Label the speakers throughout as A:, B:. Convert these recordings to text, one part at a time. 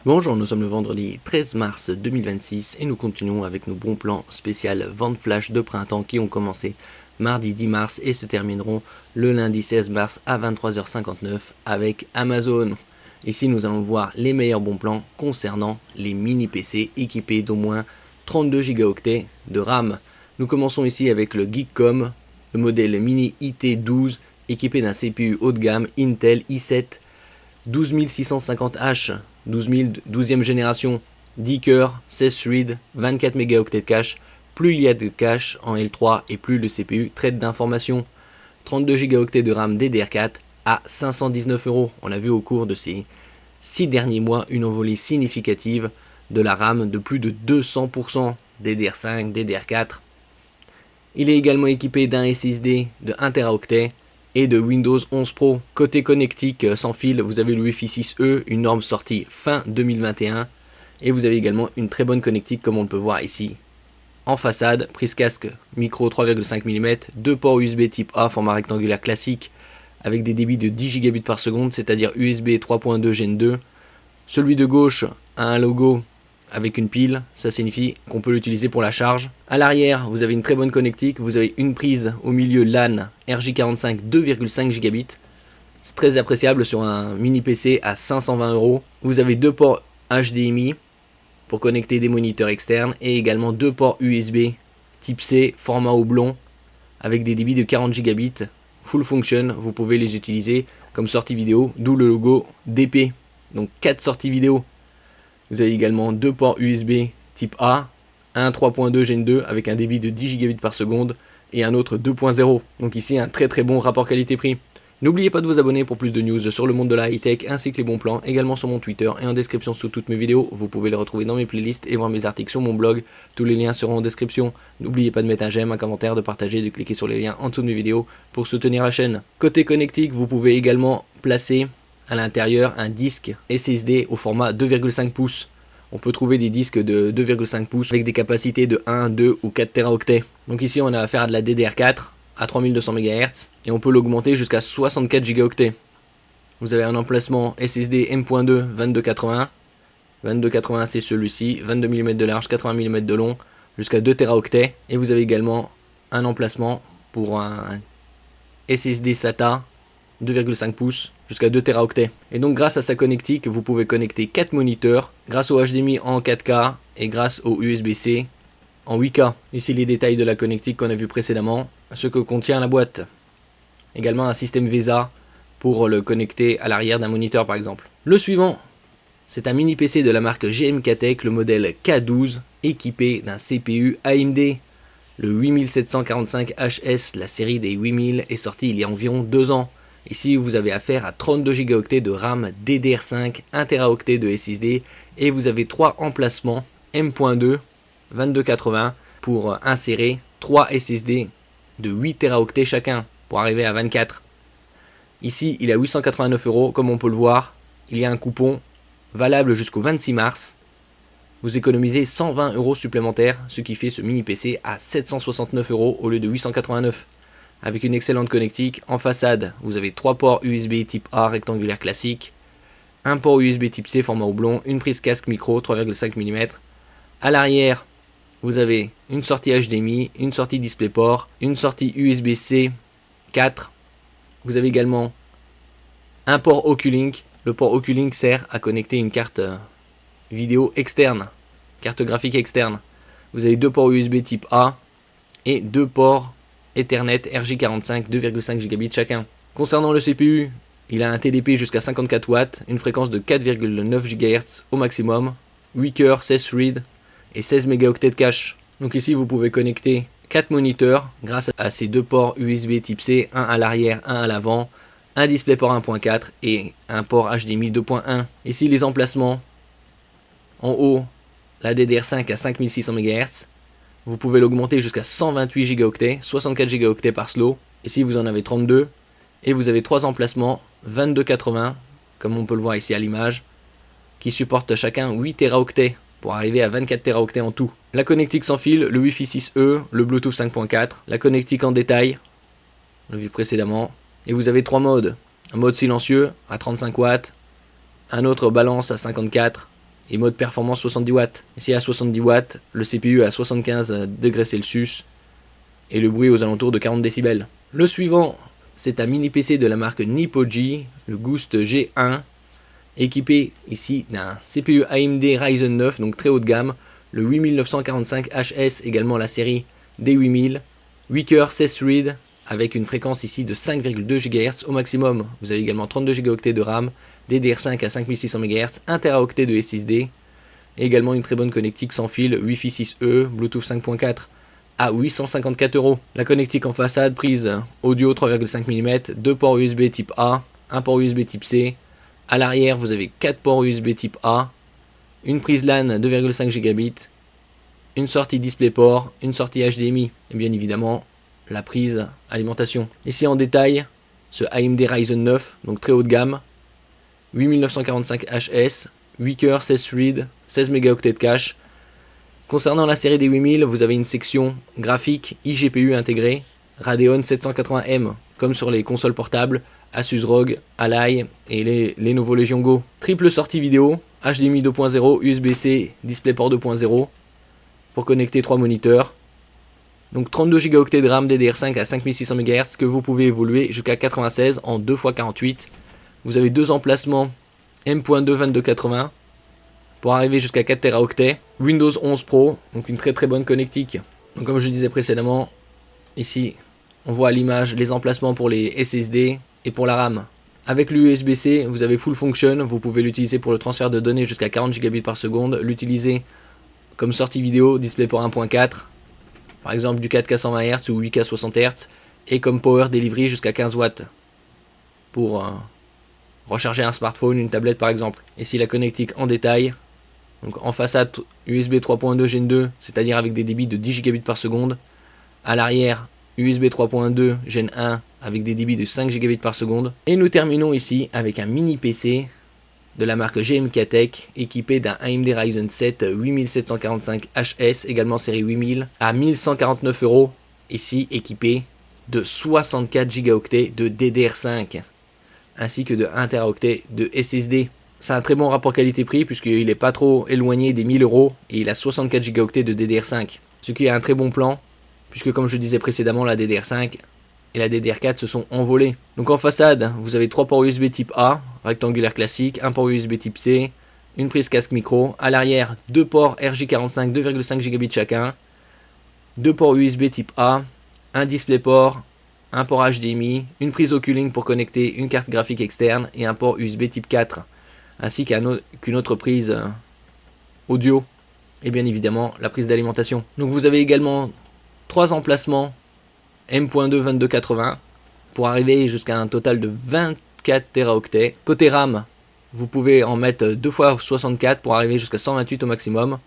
A: Bonjour, nous sommes le vendredi 13 mars 2026 et nous continuons avec nos bons plans spécial vente flash de printemps qui ont commencé mardi 10 mars et se termineront le lundi 16 mars à 23h59 avec Amazon. Ici nous allons voir les meilleurs bons plans concernant les mini PC équipés d'au moins 32 Go de RAM. Nous commençons ici avec le Geekcom, le modèle mini IT12 équipé d'un CPU haut de gamme Intel i7 12650H, 12e génération, 10 cœurs, 16 threads, 24 mégaoctets de cache. Plus il y a de cache en L3 et plus le CPU traite d'informations. 32 gigaoctets de RAM DDR4 à 519€. On a vu au cours de ces 6 derniers mois une envolée significative de la RAM de plus de 200%. DDR5, DDR4. Il est également équipé d'un SSD de 1 Teraoctet et de Windows 11 Pro. Côté connectique sans fil, vous avez le Wi-Fi 6E, une norme sortie fin 2021. Et vous avez également une très bonne connectique comme on le peut voir ici. En façade, prise casque micro 3,5 mm, 2 ports USB type A format rectangulaire classique avec des débits de 10 gigabits par seconde, c'est-à-dire USB 3.2 Gen 2. Celui de gauche a un logo avec une pile, ça signifie qu'on peut l'utiliser pour la charge. À l'arrière, vous avez une très bonne connectique, vous avez une prise au milieu LAN RJ45 2,5 Gb. C'est très appréciable sur un mini PC à 520€. Vous avez deux ports HDMI pour connecter des moniteurs externes et également deux ports USB type C format oblong avec des débits de 40 Gb. Full function, vous pouvez les utiliser comme sortie vidéo, d'où le logo DP. Donc 4 sorties vidéo. Vous avez également deux ports USB type A, un 3.2 Gen 2 avec un débit de 10 Gb par seconde et un autre 2.0. Donc ici un très très bon rapport qualité-prix. N'oubliez pas de vous abonner pour plus de news sur le monde de la high-tech ainsi que les bons plans, également sur mon Twitter et en description sous toutes mes vidéos. Vous pouvez les retrouver dans mes playlists et voir mes articles sur mon blog. Tous les liens seront en description. N'oubliez pas de mettre un j'aime, un commentaire, de partager, de cliquer sur les liens en dessous de mes vidéos pour soutenir la chaîne. Côté connectique, vous pouvez également placer à l'intérieur un disque SSD au format 2,5 pouces. On peut trouver des disques de 2,5 pouces avec des capacités de 1, 2 ou 4 Teraoctets. Donc ici on a affaire à de la DDR4 à 3200 MHz et on peut l'augmenter jusqu'à 64 Go. Vous avez un emplacement SSD M.2 2280. 2280 c'est celui-ci, 22 mm de large, 80 mm de long, jusqu'à 2 Teraoctets. Et vous avez également un emplacement pour un SSD SATA 2,5 pouces jusqu'à 2 Teraoctets. Et donc grâce à sa connectique, vous pouvez connecter 4 moniteurs grâce au HDMI en 4K et grâce au USB-C en 8K. Ici les détails de la connectique qu'on a vu précédemment, ce que contient la boîte. Également un système VESA pour le connecter à l'arrière d'un moniteur par exemple. Le suivant, c'est un mini PC de la marque GMK-Tech, le modèle K12, équipé d'un CPU AMD. Le 8745HS, la série des 8000, est sorti il y a environ 2 ans. Ici, vous avez affaire à 32 Go de RAM DDR5, 1 Teraoctet de SSD et vous avez 3 emplacements M.2 2280 pour insérer 3 SSD de 8 Teraoctets chacun pour arriver à 24. Ici, il est à 889€, comme on peut le voir. Il y a un coupon valable jusqu'au 26 mars. Vous économisez 120€ supplémentaires, ce qui fait ce mini PC à 769€ au lieu de 889. Avec une excellente connectique, en façade, vous avez 3 ports USB type A rectangulaire classique, un port USB type C format oblong, une prise casque micro 3,5 mm. À l'arrière, vous avez une sortie HDMI, une sortie DisplayPort, une sortie USB-C 4. Vous avez également un port Oculink. Le port Oculink sert à connecter une carte vidéo externe, carte graphique externe. Vous avez 2 ports USB type A et 2 ports Ethernet RJ45 2,5 Gb chacun. Concernant le CPU, il a un TDP jusqu'à 54 watts, une fréquence de 4,9 GHz au maximum, 8 cœurs, 16 threads et 16 mégaoctets de cache. Donc ici vous pouvez connecter 4 moniteurs grâce à ces 2 ports USB type C, un à l'arrière, un à l'avant, un DisplayPort 1.4 et un port HDMI 2.1. Ici les emplacements, en haut la DDR5 à 5600 MHz. Vous pouvez l'augmenter jusqu'à 128 Go, 64 Go par slot. Ici, vous en avez 32. Et vous avez 3 emplacements 2280, comme on peut le voir ici à l'image, qui supportent chacun 8 Teraoctets pour arriver à 24 Teraoctets en tout. La connectique sans fil, le Wi-Fi 6E, le Bluetooth 5.4, la connectique en détail, on l'a vu précédemment. Et vous avez 3 modes. Un mode silencieux à 35 watts, un autre balance à 54 et mode performance 70 watts. Ici à 70 watts, le CPU à 75 degrés Celsius et le bruit aux alentours de 40 décibels. Le suivant, c'est un mini PC de la marque Nipoji, le Ghost G1, équipé ici d'un CPU AMD Ryzen 9, donc très haut de gamme, le 8945HS, également la série D8000, 8 cœurs 16 threads, avec une fréquence ici de 5,2 GHz au maximum. Vous avez également 32 Go de RAM, DDR5 à 5600 MHz, 1 Teraoctet de SSD, et également une très bonne connectique sans fil Wi-Fi 6E, Bluetooth 5.4 à 854 €. La connectique en façade, prise audio 3,5 mm, 2 ports USB type A, 1 port USB type C. À l'arrière, vous avez 4 ports USB type A, une prise LAN 2,5 Gigabit, une sortie DisplayPort, une sortie HDMI, et bien évidemment la prise alimentation. Ici en détail, ce AMD Ryzen 9, donc très haut de gamme, 8945HS, 8 cœurs, 16 threads, 16 mégaoctets de cache. Concernant la série des 8000, vous avez une section graphique iGPU intégrée, Radeon 780M, comme sur les consoles portables, Asus ROG, Ally et les Lenovo Legion Go. Triple sortie vidéo, HDMI 2.0, USB-C, DisplayPort 2.0, pour connecter 3 moniteurs. Donc 32 Go de RAM DDR5 à 5600 MHz que vous pouvez évoluer jusqu'à 96 en 2x48. Vous avez deux emplacements M.2 2280 pour arriver jusqu'à 4 Teraoctets. Windows 11 Pro, donc une très bonne connectique. Donc comme je disais précédemment, ici on voit à l'image les emplacements pour les SSD et pour la RAM. Avec l'USB-C, vous avez Full Function, vous pouvez l'utiliser pour le transfert de données jusqu'à 40 Gb par seconde, l'utiliser comme sortie vidéo, DisplayPort 1.4, par exemple du 4K 120 Hz ou 8K 60 Hz, et comme Power Delivery jusqu'à 15 watts pour recharger un smartphone, une tablette par exemple. Ici la connectique en détail, donc en façade USB 3.2 Gen 2, c'est-à-dire avec des débits de 10 Gigabits par seconde, à l'arrière USB 3.2 Gen 1 avec des débits de 5 Gigabits par seconde. Et nous terminons ici avec un mini PC de la marque GMK Tech équipé d'un AMD Ryzen 7 8745HS, également série 8000 à 1149 €, ici équipé de 64 Go de DDR5 ainsi que de 1 Teraoctet de SSD. C'est un très bon rapport qualité-prix puisqu'il n'est pas trop éloigné des 1000 € et il a 64 Go de DDR5, ce qui est un très bon plan puisque comme je disais précédemment, la DDR5 et la DDR4 se sont envolées. Donc en façade, vous avez 3 ports USB type A, rectangulaire classique, un port USB type C, une prise casque micro. À l'arrière, 2 ports RJ45 2,5 Gigabits chacun, 2 ports USB type A, un DisplayPort, un port HDMI, une prise Oculink pour connecter une carte graphique externe et un port USB type 4, ainsi qu'une autre prise audio et bien évidemment la prise d'alimentation. Donc vous avez également 3 emplacements M.2 2280 pour arriver jusqu'à un total de 24 Teraoctets. Côté RAM, vous pouvez en mettre 2 x 64 pour arriver jusqu'à 128 au maximum.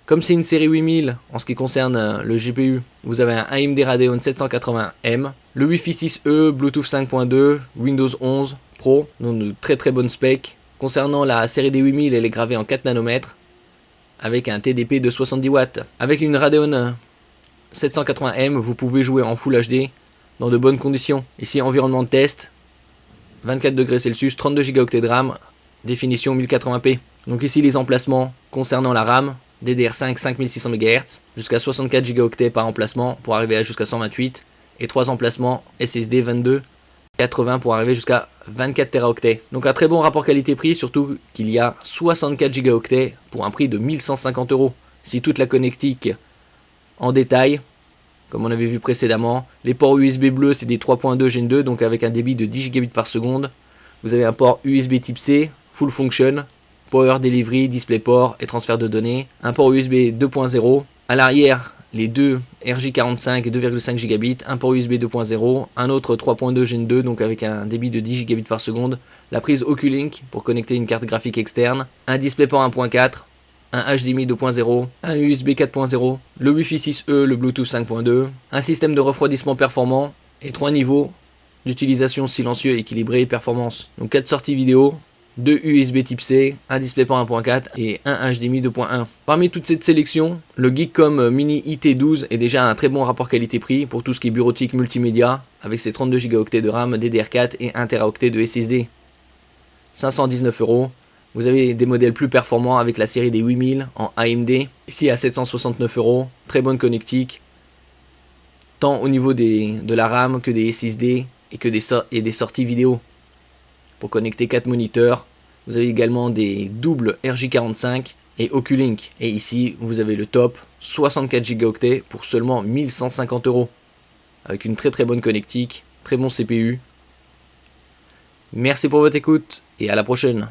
A: Comme c'est une série 8000 en ce qui concerne le GPU, vous avez un AMD Radeon 780M, le Wi-Fi 6E, Bluetooth 5.2, Windows 11 Pro, donc de très bonnes specs. Concernant la série des 8000, elle est gravée en 4 nanomètres avec un TDP de 70 watts. Avec une Radeon 780M, vous pouvez jouer en Full HD dans de bonnes conditions. Ici, environnement de test, 24 degrés Celsius, 32 Go de RAM, définition 1080p. Donc ici, les emplacements concernant la RAM, DDR5 5600 MHz, jusqu'à 64 Go par emplacement pour arriver à jusqu'à 128, et 3 emplacements SSD 22, 80 pour arriver jusqu'à 24 Teraoctets. Donc un très bon rapport qualité-prix, surtout qu'il y a 64 Go pour un prix de 1150 €. Si toute la connectique en détail, comme on avait vu précédemment, les ports USB bleus c'est des 3.2 Gen 2, donc avec un débit de 10 Gigabits par seconde. Vous avez un port USB type C, Full Function, Power Delivery, DisplayPort et transfert de données. Un port USB 2.0. À l'arrière, les deux RJ45 et 2,5 Gigabits, un port USB 2.0, un autre 3.2 Gen 2, donc avec un débit de 10 Gigabits par seconde. La prise Oculink pour connecter une carte graphique externe, un DisplayPort 1.4, un HDMI 2.0, un USB 4.0, le Wi-Fi 6E, le Bluetooth 5.2, un système de refroidissement performant et 3 niveaux d'utilisation silencieux, équilibré et performance. Donc 4 sorties vidéo, 2 USB type C, un DisplayPort 1.4 et un HDMI 2.1. Parmi toute cette sélection, le Geekcom Mini IT12 est déjà un très bon rapport qualité-prix pour tout ce qui est bureautique multimédia avec ses 32 Go de RAM, DDR4 et 1 Teraoctet de SSD. 519 €. Vous avez des modèles plus performants avec la série des 8000 en AMD, ici à 769 €, très bonne connectique, tant au niveau de la RAM que des SSD et des sorties vidéo. Pour connecter 4 moniteurs, vous avez également des doubles RJ45 et Oculink. Et ici, vous avez le top, 64 Go pour seulement 1150 €, avec une très bonne connectique, très bon CPU. Merci pour votre écoute et à la prochaine.